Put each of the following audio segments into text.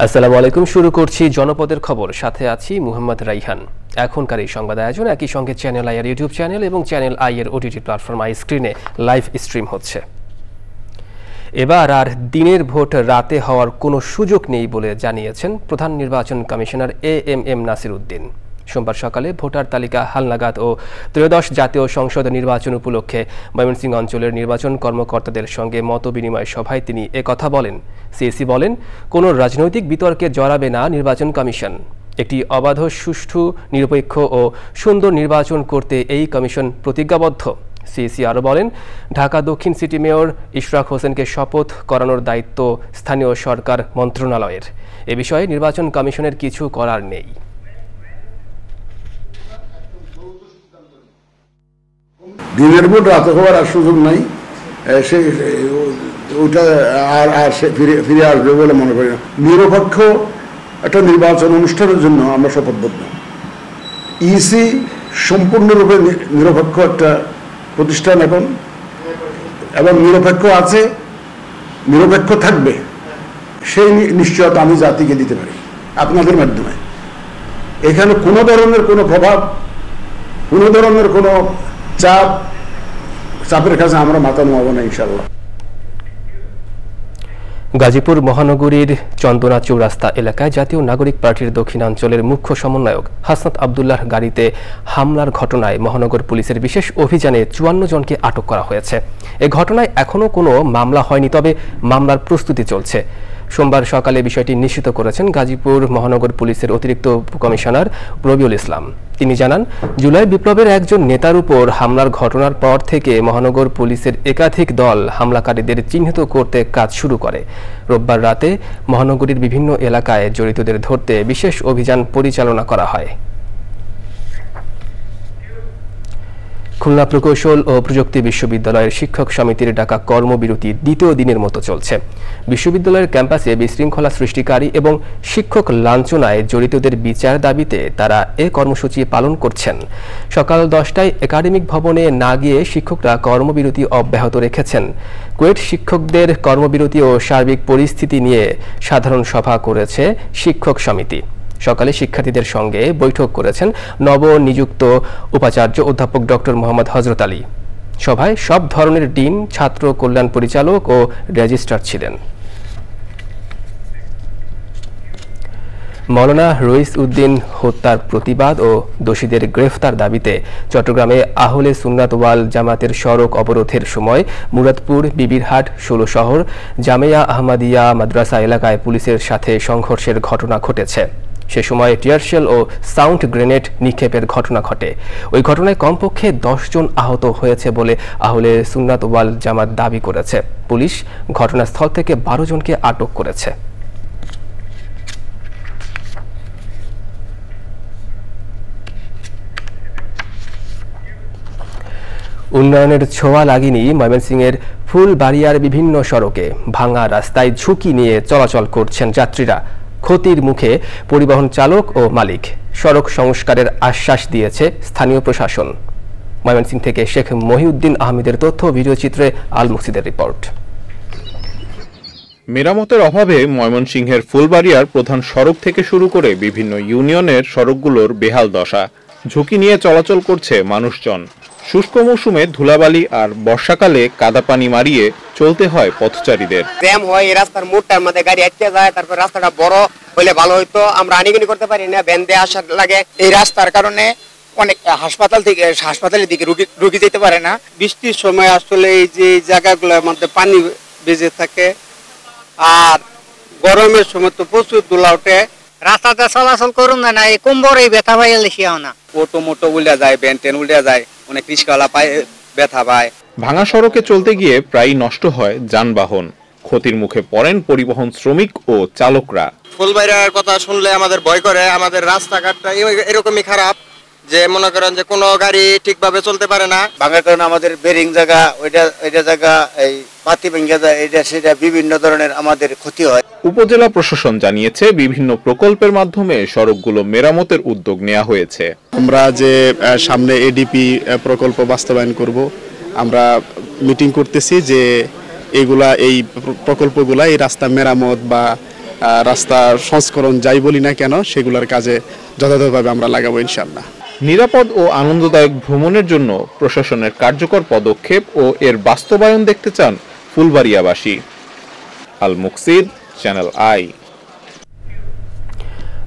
আসসালামু আলাইকুম। শুরু করছি জনপদের খবর, সাথে আছি মুহাম্মদ রাইহান। এখনকার এই সংবাদ আয়োজন একই সঙ্গে চ্যানেল আই এর ইউটিউব চ্যানেল এবং চ্যানেল আই এর ওটিটি প্ল্যাটফর্ম আই স্ক্রিনে লাইভ স্ট্রিম হচ্ছে। এবার আর দিনের ভোট রাতে হওয়ার কোনো সুযোগ নেই বলে জানিয়েছেন প্রধান নির্বাচন কমিশনার এএমএম নাসির উদ্দিন। সোমবার সকালে ভোটার তালিকা হালনাগাদ ও ত্রয়োদশ জাতীয় সংসদ নির্বাচন উপলক্ষে ময়মনসিংহ অঞ্চলের নির্বাচন কর্মকর্তাদের সঙ্গে মতবিনিময় সভায় তিনি একথা বলেন। সিএসি বলেন, কোনো রাজনৈতিক বিতর্কে জড়াবে না নির্বাচন কমিশন। একটি অবাধ, সুষ্ঠু, নিরপেক্ষ ও সুন্দর নির্বাচন করতে এই কমিশন প্রতিজ্ঞাবদ্ধ। সিএসি আরও বলেন, ঢাকা দক্ষিণ সিটি মেয়র ইশরাক হোসেনকে শপথ করানোর দায়িত্ব স্থানীয় সরকার মন্ত্রণালয়ের। এ বিষয়ে নির্বাচন কমিশনের কিছু করার নেই। দিনের ভোট রাতে হওয়ার আর সুযোগ নাই, ওইটা আর ফিরে আসবে বলে মনে করি না। নিরপেক্ষ একটা নির্বাচন অনুষ্ঠানের জন্য আমরা শপথবদ্ধ। ইসি সম্পূর্ণরূপে নিরপেক্ষ একটা প্রতিষ্ঠান এখন, এবং নিরপেক্ষ আছে, নিরপেক্ষ থাকবে, সেই নিশ্চয়তা আমি জাতিকে দিতে পারি আপনাদের মাধ্যমে। এখানে কোনো ধরনের কোনো প্রভাব, কোনো ধরনের কোনো চাপের কাছে আমরা মাথা নোয়াবো না ইনশাল্লাহ। গাজীপুর মহানগরীর চন্দনা চৌরাস্তা এলাকায় জাতীয় নাগরিক পার্টির দক্ষিণাঞ্চলের মুখ্য সমন্বয়ক হাসনাত আবদুল্লাহর গাড়িতে হামলার ঘটনায় মহানগর পুলিশের বিশেষ অভিযানে 54 জনকে আটক করা হয়েছে। এ ঘটনায় এখনও কোনো মামলা হয়নি, তবে মামলার প্রস্তুতি চলছে। সোমবার সকালে বিষয়টি নিশ্চিত করেছেন গাজীপুর মহানগর পুলিশের অতিরিক্ত কমিশনার রবিউল ইসলাম। তিনি জানান, জুলাই বিপ্লবের একজন নেতার উপর হামলার ঘটনার পর থেকে মহানগর পুলিশের একাধিক দল হামলাকারীদের চিহ্নিত করতে কাজ শুরু করে। রোববার রাতে মহানগরীর বিভিন্ন এলাকায় জড়িতদের ধরতে বিশেষ অভিযান পরিচালনা করা হয়। খুলনা প্রকৌশল ও প্রযুক্তি বিশ্ববিদ্যালয়ের শিক্ষক সমিতির ডাকা কর্মবিরতি দ্বিতীয় দিনের মতো চলছে। বিশ্ববিদ্যালয়ের ক্যাম্পাসে বিশৃঙ্খলা সৃষ্টিকারী এবং শিক্ষক লাঞ্ছনায় জড়িতদের বিচার দাবিতে তারা এ কর্মসূচি পালন করছেন। সকাল 10টায় একাডেমিক ভবনে না গিয়ে শিক্ষকরা কর্মবিরতি অব্যাহত রেখেছেন। কুয়েট শিক্ষকদের কর্মবিরতি ও সার্বিক পরিস্থিতি নিয়ে সাধারণ সভা করেছে শিক্ষক সমিতি। সকালে শিক্ষার্থীদের সঙ্গে বৈঠক করেছেন নবনিযুক্ত উপাচার্য অধ্যাপক ডক্টর মোহাম্মদ হযরত আলী। সভায় সব ধরনের ডিন, ছাত্র কল্যাণ পরিচালক ও রেজিস্ট্রার ছিলেন। মওলানা রইস উদ্দিন হত্যার প্রতিবাদ ও দোষীদের গ্রেফতার দাবিতে চট্টগ্রামে আহলে সুন্নাত ওয়াল জামাতের সড়ক অবরোধের সময় মুরাদপুর, বিবিরহাট, 16 শহর জামিয়া আহমদিয়া মাদ্রাসা এলাকায় পুলিশের সাথে সংঘর্ষের ঘটনা ঘটেছে। সে সময় টিয়ারশেল ও সাউন্ড গ্রেনেড নিক্ষেপের ঘটনা ঘটে। ওই ঘটনায় কমপক্ষে 10 জন আহত হয়েছে বলে আহলে সুন্নাত ওয়াল জামাত দাবি করেছে। পুলিশ ঘটনাস্থল থেকে 12 জনকে আটক করেছে। উন্নয়নের ছোঁয়া লাগেনি ময়মনসিংহের ফুলবাড়িয়ার বিভিন্ন সড়কে। ভাঙা রাস্তায় ঝুঁকি নিয়ে চলাচল করছেন যাত্রীরা। ক্ষতির মুখে পরিবহন চালক ও মালিক। সড়ক সংস্কারের আশ্বাস দিয়েছে স্থানীয় প্রশাসন। ময়মনসিংহ থেকে শেখ মহিউদ্দিন আহমেদের তথ্য, ভিডিও চিত্রে আল মুকসিদের রিপোর্ট। মেরামতের অভাবে ময়মনসিংহের ফুলবাড়িয়ার প্রধান সড়ক থেকে শুরু করে বিভিন্ন ইউনিয়নের সড়কগুলোর বেহাল দশা। ঝুঁকি নিয়ে চলাচল করছে মানুষজন। শুষ্ক মৌসুমে ধুলাবালি আর বর্ষাকালে কাদা পানি মারিয়ে চলতে হয় পথচারীদের। জ্যাম হয়, এই রাস্তার মোড়টার মধ্যে গাড়ি আটকে যায়, তারপর রাস্তাটা বড় হলে ভালো হইতো। আমরা আনিগনি করতে পারি না, ভ্যান দিয়ে আসার লাগে। এই রাস্তার কারণে অনেক হাসপাতালের দিকে রুগী যেতে পারে না। বৃষ্টির সময় আসলে এই যে জায়গাগুলোর মধ্যে পানি বেজে থাকে, আর গরমের সময় তো প্রচুর ধুলা ওঠে। রাস্তাতে চলাচল করুন না, এই কোমরে ব্যথা পাইয়া লেখিয়াও না। অটো মোটো উল্টা যায়, ভ্যান ট্রেন উল্টা যায়, অনেক রিস্কাওয়ালা পায় ব্যথা পায়। ভাঙা সড়কে চলতে গিয়ে প্রায় নষ্ট হয় যানবাহন। ক্ষতির মুখে পড়েন পরিবহন শ্রমিক ও চালকরা। ফুলবাড়িয়ার কথা শুনলে আমাদের ভয় করে। আমাদের রাস্তাঘাটটা এরকমই খারাপ যে মনে করেন যে কোনো গাড়ি ঠিকভাবে চলতে পারে না। ভাঙার কারণে আমাদের বেরিং জায়গা, ওইটা জায়গা, এই বাতি ভেঙে যায়, এটা সেটা বিভিন্ন ধরনের আমাদের ক্ষতি হয়। উপজেলা প্রশাসন জানিয়েছে, বিভিন্ন প্রকল্পের মাধ্যমে সড়কগুলো মেরামতের উদ্যোগ নেওয়া হয়েছে। আমরা যে সামনে এডিপি প্রকল্প বাস্তবায়ন করব, আমরা মিটিং করতেছি যে এই প্রকল্পগুলা, এই রাস্তা মেরামত বা রাস্তার সংস্করণ যাই বলি না কেন সেগুলোর কাজে যথাযথভাবে আমরা লাগাবো ইনশাআল্লাহ। নিরাপদ ও আনন্দদায়ক ভ্রমণের জন্য প্রশাসনের কার্যকর পদক্ষেপ ও এর বাস্তবায়ন দেখতে চান ফুলবাড়িয়াবাসী। আল মুকসিদ, চ্যানেল আই।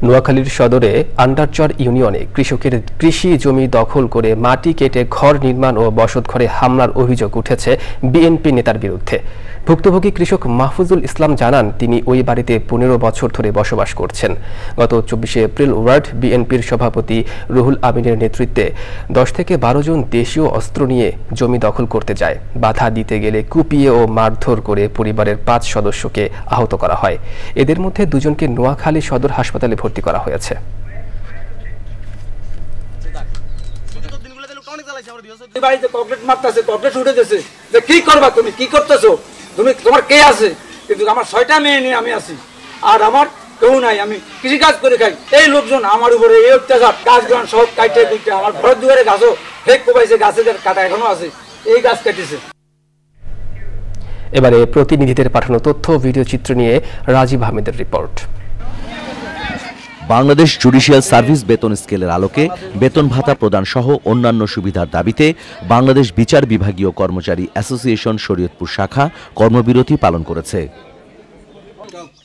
নোয়াখালীর সদরে আন্ডারচর ইউনিয়নে কৃষকের কৃষি জমি দখল করে মাটি কেটে ঘর নির্মাণ ও বসতঘরে হামলার অভিযোগ উঠেছে বিএনপি নেতার বিরুদ্ধে। ভুক্তভোগী কৃষক মাহফুজুল ইসলাম জানান, তিনি ওই বাড়িতে 15 বছর ধরে বসবাস করছেন। গত 24 এপ্রিল ওয়ার্ড বিএনপির সভাপতি রুহুল আমিনের নেতৃত্বে 10 থেকে 12 জন দেশীয় অস্ত্র নিয়ে জমি দখল করতে যায়। বাধা দিতে গেলে কুপিয়ে ও মারধর করে পরিবারের 5 সদস্যকে আহত করা হয়। এদের মধ্যে 2 জনকে নোয়াখালী সদর হাসপাতালে ভর্তি করা হয়েছে। বাড়িতে কংক্রিট মারতেছে, কংক্রিট উঠে গেছে, যে কি করবা তুমি, কি করতেছো তুমি, তোমার কে আছে? কিন্তু আমার 6টা মেয়ে নিয়ে আমি আছি, আর আমার কেউ নাই, আমি কৃষি কাজ করে খাই। এই লোকজন আমার উপরে এই অত্যাচার, গাছ গান সব কাটে কুটে, আমার ঘর দুয়ারে গাছও ফেক কোপাইছে, গাছের কাটা এখনো আছে, এই গাছ কাটিছে। এবারে প্রতিনিধিদের পাঠানো তথ্য ভিডিও চিত্র নিয়ে রাজীব আহমেদের রিপোর্ট। বাংলাদেশ জুডিশিয়াল সার্ভিস বেতন স্কেলের আলোকে বেতন ভাতা প্রদান সহ অন্যান্য সুবিধার দাবিতে বাংলাদেশ বিচার বিভাগীয় কর্মচারী অ্যাসোসিয়েশন শরীয়তপুর শাখা কর্মবিরতি পালন করেছে।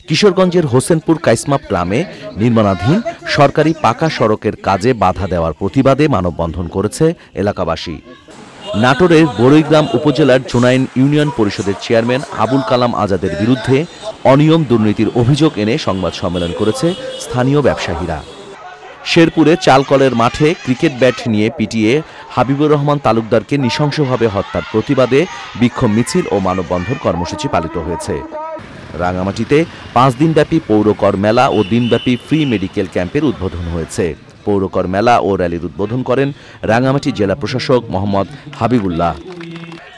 কিশোরগঞ্জের হোসেনপুর কাইসমাপ গ্রামে নির্মাণাধীন সরকারি পাকা সড়কের কাজে বাধা দেওয়ার প্রতিবাদে মানববন্ধন করেছে এলাকাবাসী। নাটোরের বড়ইগ্রাম উপজেলার জুনাইন ইউনিয়ন পরিষদের চেয়ারম্যান আবুল কালাম আজাদের বিরুদ্ধে অনিয়ম দুর্নীতির অভিযোগ এনে সংবাদ সম্মেলন করেছে স্থানীয় ব্যবসায়ীরা। শেরপুরে চালকলের মাঠে ক্রিকেট ব্যাট নিয়ে পিটিয়ে হাবিবুর রহমান তালুকদারকে নৃশংসভাবে হত্যার প্রতিবাদে বিক্ষোভ মিছিল ও মানববন্ধন কর্মসূচি পালিত হয়েছে। রাঙামাটিতে 5 দিনব্যাপী পৌরকর মেলা ও দিনব্যাপী ফ্রি মেডিকেল ক্যাম্পের উদ্বোধন হয়েছে। পৌরকর মেলা ও র্যালির উদ্বোধন করেন রাঙামাটি জেলা প্রশাসক মোহাম্মদ হাবিবুল্লাহ।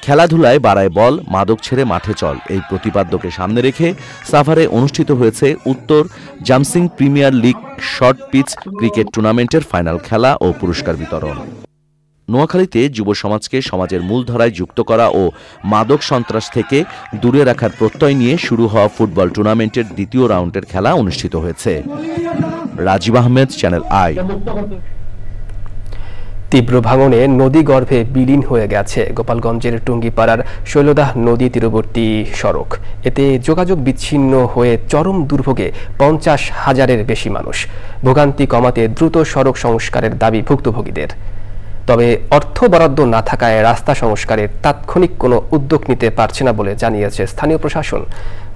খেলাধুলায় বাড়ায় বল, মাদক ছেড়ে মাঠে চল, এই প্রতিপাদ্যকে সামনে রেখে সাভারে অনুষ্ঠিত হয়েছে উত্তর Jamsing premier league short pitch cricket টুর্নামেন্টের ফাইনাল খেলা ও পুরস্কার বিতরণ। নোয়াখালীতে যুব সমাজকে সমাজের মূলধারায় যুক্ত করা ও মাদক সন্ত্রাস থেকে দূরে রাখার প্রত্যয় নিয়ে শুরু হওয়া ফুটবল টুর্নামেন্টের 2য় রাউন্ডের খেলা অনুষ্ঠিত হয়েছে। রাজীব আহমেদ, চ্যানেল আই। তীব্র ভাঙনে নদী গর্ভে বিলীন হয়ে গেছে গোপালগঞ্জের টুঙ্গিপাড়ার শৈলদাহ নদী তীরবর্তী সড়ক। এতে যোগাযোগ বিচ্ছিন্ন হয়ে চরম দুর্ভোগে 50,000-এর বেশি মানুষ। ভোগান্তি কমাতে দ্রুত সড়ক সংস্কারের দাবি ভুক্তভোগীদের। তবে অর্থ বরাদ্দ না থাকায় রাস্তা সংস্কারের তাৎক্ষণিক কোনো উদ্যোগ নিতে পারছে না বলে জানিয়েছে স্থানীয় প্রশাসন।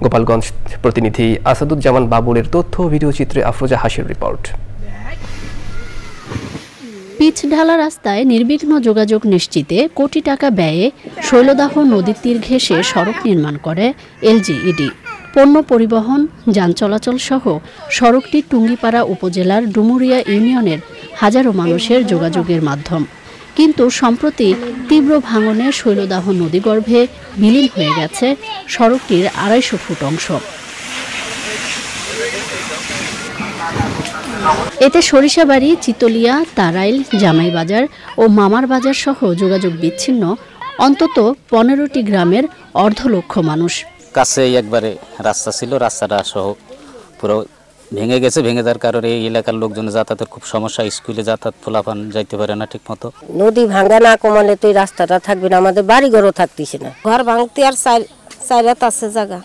গোপালগঞ্জ প্রতিনিধি আসাদুজ্জামান বাবুলের তথ্য ভিডিও চিত্রে আফরোজা হাসির রিপোর্ট। পিচ ঢালা রাস্তায় নির্বিঘ্ন যোগাযোগ নিশ্চিতে কোটি টাকা ব্যয়ে শৈলদাহ নদীর তীর ঘেঁষে সড়ক নির্মাণ করে এলজিইডি। পণ্য পরিবহন, যান চলাচল সহ সড়কটি টুঙ্গিপাড়া উপজেলার ডুমুরিয়া ইউনিয়নের হাজারো মানুষের যোগাযোগের মাধ্যম। কিন্তু সম্প্রতি তীব্র ভাঙনে শৈলদাহ নদীগর্ভে বিলীন হয়ে গেছে সড়কটির 250 ফুট অংশ। এতে সরিষাবাড়ি, চিতলিয়া, তারাইল, জামাইবাজার ও মামার বাজার সহ যোগাযোগ বিচ্ছিন্ন অন্তত 15টি গ্রামের 250,000 মানুষ। কাছে একবারে রাস্তা ছিল, রাস্তাটা সহ পুরো ভেঙে গেছে। ভেঙে যাওয়ার কারণে এই এলাকার লোকজন যাতায়াতের খুব সমস্যা, স্কুলে যাতায়াত পোলাপান যাইতে পারে না ঠিক মতো। নদী ভাঙা না কমালে তো এই রাস্তাটা থাকবে না, আমাদের বাড়ি ঘরও থাকতেছে না। ঘর ভাঙতে আর 4 রাত আছে জায়গা,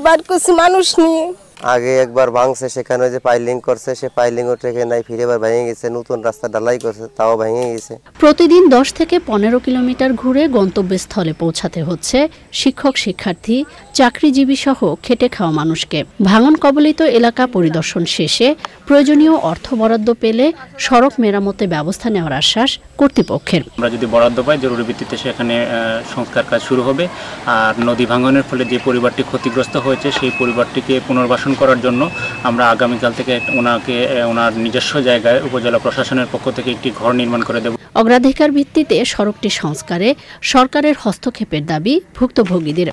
বাড়ি করছি মানুষ নিয়ে। আগে একবার ভাঙছে, সেখানে যে পাইলিং করছে, সে পাইলিং ও ট্রেকে নাই, ফিরে এবার ভেঙে গেছে। নতুন রাস্তা ঢালাই করছে, তাও ভেঙে গেছে। প্রতিদিন 10 থেকে 15 কিলোমিটার ঘুরে গন্তব্যস্থলে পৌঁছাতে হচ্ছে শিক্ষক, শিক্ষার্থী, চাকরিজীবী সহ খেটে খাওয়া মানুষকে। ভাঙন কবলিত এলাকা পরিদর্শন শেষে প্রয়োজনীয় অর্থ বরাদ্দ পেলে সড়ক মেরামতে ব্যবস্থা নেওয়ার আশ্বাস কর্তৃপক্ষের। আমরা যদি বরাদ্দ পাই, জরুরি ভিত্তিতে সেখানে সংস্কার কাজ শুরু হবে। আর নদী ভাঙনের ফলে যে পরিবারটি ক্ষতিগ্রস্ত হয়েছে, সেই পরিবারটিকে পুনর্বাসন করার জন্য আমরা আগামীকাল থেকে ওনার নিজস্ব জায়গায় উপজেলা প্রশাসনের পক্ষ থেকে একটি ঘর নির্মাণ করে দেব। অগ্রাধিকার ভিত্তিতে সড়কটি সংস্কারে সরকারের হস্তক্ষেপের দাবি ভুক্তভোগীদের।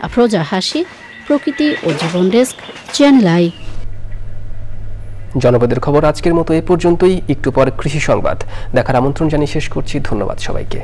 আফরোজা হাসি, প্রকৃতি ও জীবন ডেস্ক, চ্যানেল আই। জনপদের খবর আজকের মতো এ পর্যন্তই। একটু পর কৃষি সংবাদ দেখার আমন্ত্রণ জানিয়ে শেষ করছি। ধন্যবাদ সবাইকে।